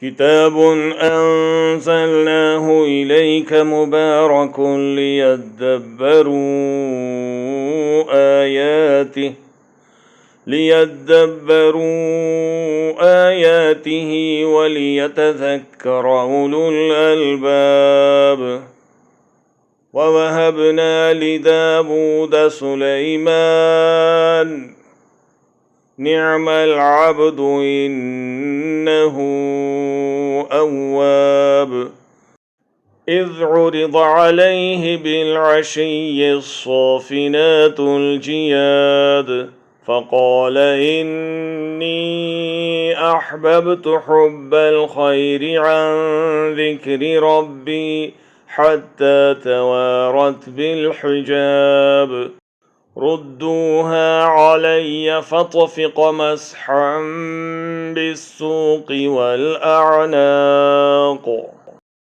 كتاب أنزلناه إليك مبارك ليدبروا آياته وليتذكر أولو الألباب. ووهبنا لداود سليمان نعم العبد إنه أواب. إذ عرض عليه بالعشي الصافنات الجياد فقال إني أحببت حب الخير عن ذكر ربي حتى توارت بالحجاب. ردوها علي فطفق مسحا بالسوق والأعناق